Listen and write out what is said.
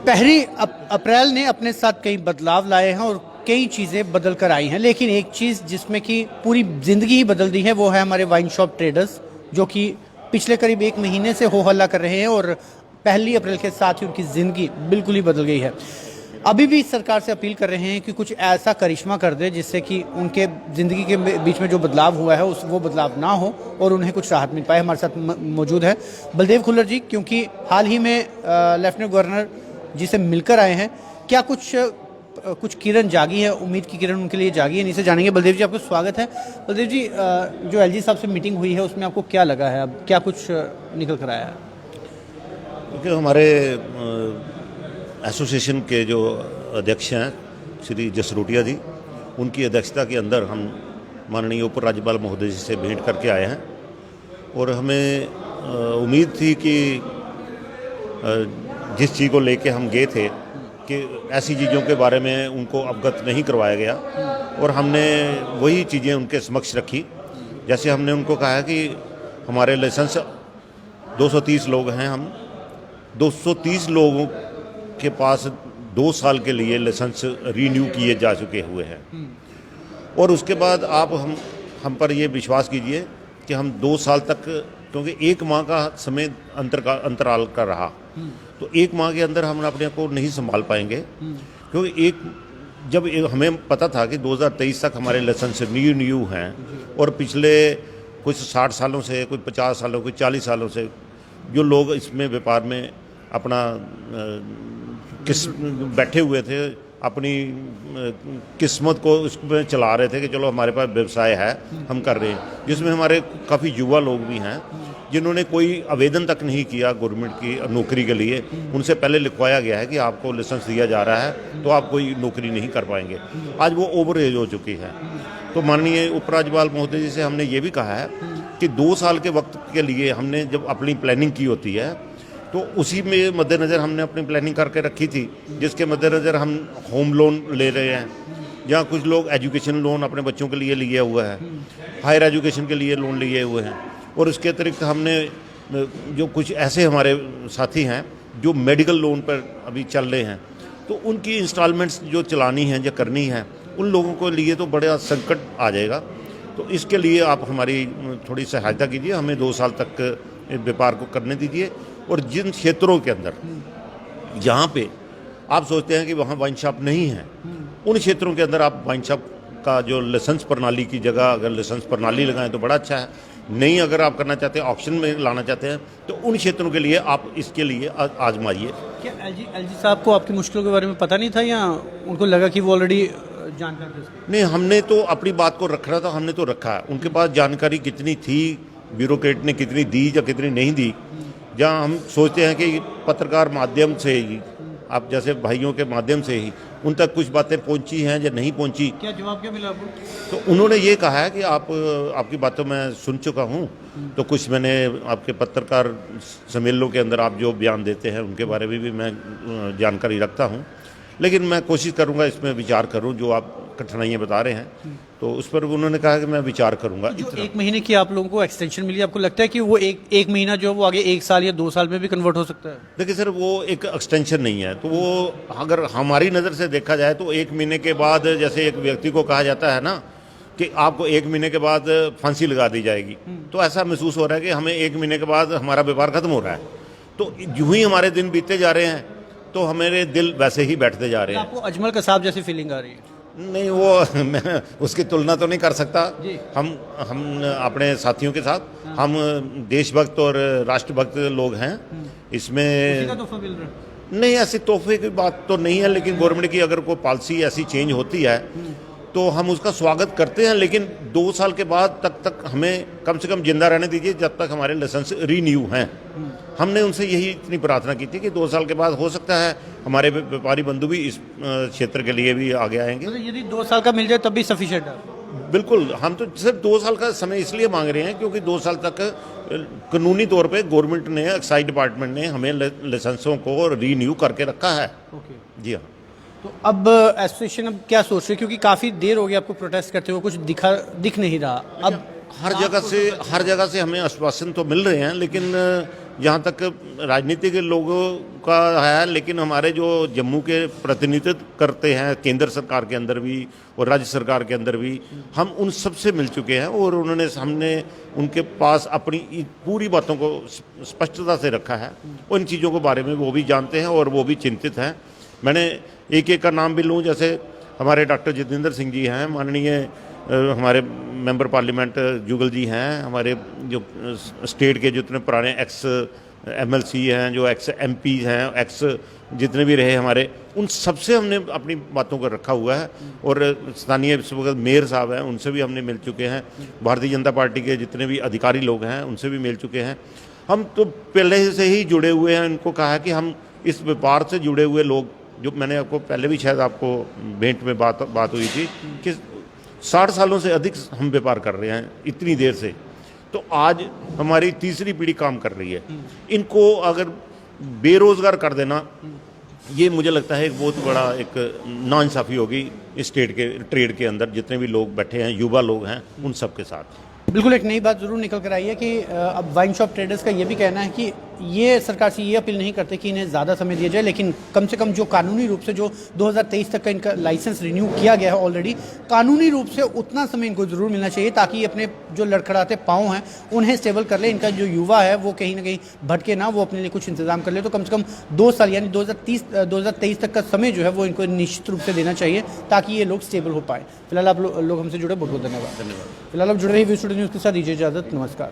पहली अप्रैल ने अपने साथ कई बदलाव लाए हैं और कई चीज़ें बदल कर आई हैं, लेकिन एक चीज़ जिसमें कि पूरी ज़िंदगी ही बदल दी है वो है हमारे वाइन शॉप ट्रेडर्स, जो कि पिछले करीब एक महीने से हो हल्ला कर रहे हैं और पहली अप्रैल के साथ ही उनकी ज़िंदगी बिल्कुल ही बदल गई है। अभी भी सरकार से अपील कर रहे हैं कि कुछ ऐसा करिश्मा कर दे जिससे कि उनके ज़िंदगी के बीच में जो बदलाव हुआ है वो बदलाव ना हो और उन्हें कुछ राहत मिल पाए। हमारे साथ मौजूद है बलदेव खुल्लर जी, क्योंकि हाल ही में लेफ्टिनेंट गवर्नर जी से मिलकर आए हैं। क्या कुछ किरण जागी है, उम्मीद की किरण उनके लिए जागी है, इनसे जानेंगे। बलदेव जी, आपका स्वागत है। बलदेव जी, जो एलजी साहब से मीटिंग हुई है उसमें आपको क्या लगा है, अब क्या कुछ निकल कर आया है? क्योंकि हमारे एसोसिएशन के जो अध्यक्ष हैं श्री जसरोटिया जी, उनकी अध्यक्षता के अंदर हम माननीय उप राज्यपाल महोदय जी से भेंट करके आए हैं और हमें उम्मीद थी कि जिस चीज़ को लेके हम गए थे कि ऐसी चीज़ों के बारे में उनको अवगत नहीं करवाया गया और हमने वही चीज़ें उनके समक्ष रखी। जैसे हमने उनको कहा कि हमारे लाइसेंस 230 लोग हैं, हम 230 लोगों के पास 2 साल के लिए लाइसेंस रीन्यू किए जा चुके हुए हैं और उसके बाद आप हम पर ये विश्वास कीजिए कि हम 2 साल तक, क्योंकि 1 माह का समय अंतराल का रहा, तो 1 माह के अंदर हम अपने को नहीं संभाल पाएंगे, क्योंकि जब हमें पता था कि 2023 तक हमारे लाइसेंस न्यू हैं और पिछले कुछ 60 सालों से, कुछ 50 सालों, कुछ 40 सालों से जो लोग इसमें व्यापार में अपना बैठे हुए थे, अपनी किस्मत को उसमें चला रहे थे कि चलो हमारे पास व्यवसाय है, हम कर रहे हैं, जिसमें हमारे काफ़ी युवा लोग भी हैं जिन्होंने कोई आवेदन तक नहीं किया गवर्नमेंट की नौकरी के लिए। उनसे पहले लिखवाया गया है कि आपको लाइसेंस दिया जा रहा है तो आप कोई नौकरी नहीं कर पाएंगे। आज वो ओवर एज हो चुकी है। तो माननीय उपराज्यपाल महोदय जी से हमने ये भी कहा है कि 2 साल के वक्त के लिए हमने जब अपनी प्लानिंग की होती है तो उसी में मद्देनज़र हमने अपनी प्लानिंग करके रखी थी, जिसके मद्देनज़र हम होम लोन ले रहे हैं, जहाँ कुछ लोग एजुकेशन लोन अपने बच्चों के लिए लिए हुआ है, हायर एजुकेशन के लिए लोन लिए हुए हैं और उसके अतिरिक्त हमने जो कुछ ऐसे हमारे साथी हैं जो मेडिकल लोन पर अभी चल रहे हैं, तो उनकी इंस्टॉलमेंट्स जो चलानी है या करनी है, उन लोगों को लिए तो बड़ा संकट आ जाएगा। तो इसके लिए आप हमारी थोड़ी सहायता कीजिए, हमें 2 साल तक व्यापार को करने दीजिए और जिन क्षेत्रों के अंदर जहाँ पे आप सोचते हैं कि वहाँ वाइन शॉप नहीं है, उन क्षेत्रों के अंदर आप वाइन शॉप का जो लाइसेंस प्रणाली की जगह अगर लाइसेंस प्रणाली लगाएं तो बड़ा अच्छा है। नहीं, अगर आप करना चाहते हैं, ऑप्शन में लाना चाहते हैं, तो उन क्षेत्रों के लिए आप इसके लिए आजमाइए। क्या एलजी साहब को आपकी मुश्किलों के बारे में पता नहीं था या उनको लगा कि वो ऑलरेडी जानकार थे? नहीं, हमने तो अपनी बात को रख रहा था, हमने तो रखा है। उनके पास जानकारी कितनी थी, ब्यूरोक्रेट ने कितनी दी या कितनी नहीं दी, जहाँ हम सोचते हैं कि पत्रकार माध्यम से ही, आप जैसे भाइयों के माध्यम से ही उन तक कुछ बातें पहुंची हैं या नहीं पहुंची। क्या जवाब क्या मिला आपको? तो उन्होंने ये कहा है कि आपकी बातों मैं सुन चुका हूं, तो कुछ मैंने आपके पत्रकार सम्मेलनों के अंदर आप जो बयान देते हैं उनके बारे में भी मैं जानकारी रखता हूं, लेकिन मैं कोशिश करूंगा इसमें विचार करूं। जो आप कठिनाइयाँ बता रहे हैं तो उस पर उन्होंने कहा कि मैं विचार करूंगा। जो 1 महीने की आप लोगों को एक्सटेंशन मिली, आपको लगता है कि वो एक महीना जो वो आगे 1 साल या 2 साल में भी कन्वर्ट हो सकता है? देखिए सर, वो एक एक्सटेंशन नहीं है, तो वो अगर हमारी नज़र से देखा जाए तो 1 महीने के बाद, जैसे एक व्यक्ति को कहा जाता है ना कि आपको 1 महीने के बाद फांसी लगा दी जाएगी, तो ऐसा महसूस हो रहा है कि हमें 1 महीने के बाद हमारा व्यापार खत्म हो रहा है। तो यूं ही हमारे दिन बीतते जा रहे हैं तो हमारे दिल वैसे ही बैठते जा रहे हैं। आपको अजमल कसाब जैसी फीलिंग आ रही है? नहीं, वो मैं उसकी तुलना तो नहीं कर सकता। हम अपने साथियों के साथ, हम देशभक्त और राष्ट्रभक्त लोग हैं, इसमें तोहफा मिल रहा है? नहीं, ऐसी तोहफे की बात तो नहीं है, लेकिन गवर्नमेंट की अगर कोई पॉलिसी ऐसी चेंज होती है तो हम उसका स्वागत करते हैं, लेकिन 2 साल के बाद तक हमें कम से कम जिंदा रहने दीजिए जब तक हमारे लाइसेंस रीन्यू हैं। हमने उनसे यही इतनी प्रार्थना की थी कि 2 साल के बाद हो सकता है हमारे व्यापारी बंधु भी इस क्षेत्र के लिए भी आगे आएंगे। तो यदि 2 साल का मिल जाए तब भी सफिशिएंट है? बिल्कुल, हम तो सिर्फ 2 साल का समय इसलिए मांग रहे हैं क्योंकि 2 साल तक कानूनी तौर पे गवर्नमेंट ने, एक्साइज डिपार्टमेंट ने हमें लाइसेंसों को रीन्यू करके रखा है। जी हाँ। तो अब एसोसिएशन अब क्या सोच रही है, क्योंकि काफ़ी देर हो गई आपको प्रोटेस्ट करते हुए, कुछ दिख नहीं रहा? अब हर जगह से हमें आश्वासन तो मिल रहे हैं, लेकिन जहाँ तक राजनीतिक लोगों का है, लेकिन हमारे जो जम्मू के प्रतिनिधित्व करते हैं केंद्र सरकार के अंदर भी और राज्य सरकार के अंदर भी, हम उन सब से मिल चुके हैं और हमने उनके पास अपनी पूरी बातों को स्पष्टता से रखा है। उन चीज़ों के बारे में वो भी जानते हैं और वो भी चिंतित हैं। मैंने एक एक का नाम भी लूँ, जैसे हमारे डॉक्टर जितेंद्र सिंह जी हैं, माननीय हमारे मेंबर पार्लियामेंट जुगल जी हैं, हमारे जो स्टेट के जितने पुराने एक्स MLC हैं, जो एक्स MP हैं, एक्स जितने भी रहे हमारे, उन सबसे हमने अपनी बातों को रखा हुआ है। और स्थानीय इस वक्त मेयर साहब हैं, उनसे भी हमने मिल चुके हैं। भारतीय जनता पार्टी के जितने भी अधिकारी लोग हैं उनसे भी मिल चुके हैं। हम तो पहले से ही जुड़े हुए हैं। उनको कहा है कि हम इस व्यापार से जुड़े हुए लोग, जो मैंने आपको पहले भी शायद आपको भेंट में बात हुई थी कि 60 सालों से अधिक हम व्यापार कर रहे हैं, इतनी देर से। तो आज हमारी तीसरी पीढ़ी काम कर रही है। इनको अगर बेरोजगार कर देना, ये मुझे लगता है एक बहुत बड़ा एक नाइंसाफ़ी होगी इस स्टेट के ट्रेड के अंदर जितने भी लोग बैठे हैं, युवा लोग हैं, उन सब के साथ। बिल्कुल एक नई बात ज़रूर निकल कर आई है कि अब वाइन शॉप ट्रेडर्स का ये भी कहना है कि ये सरकार से ये अपील नहीं करते कि इन्हें ज़्यादा समय दिया जाए, लेकिन कम से कम जो कानूनी रूप से जो 2023 तक का इनका लाइसेंस रिन्यू किया गया है ऑलरेडी, कानूनी रूप से उतना समय इनको ज़रूर मिलना चाहिए ताकि अपने जो लड़खड़ाते पाँव हैं उन्हें स्टेबल कर ले। इनका जो युवा है वो कहीं ना कहीं भटके ना, वो अपने लिए कुछ इंतजाम कर ले। तो कम से कम 2 साल यानी 2023 तक का समय जो है वो इनको निश्चित रूप से देना चाहिए ताकि ये लोग स्टेबल हो पाए। फिलहाल आप लोग हमसे जुड़े, बहुत बहुत धन्यवाद। फिलहाल आप जुड़े रहिए वी स्टूडियो न्यूज़ के साथ। दीजिए इजाज़त, नमस्कार।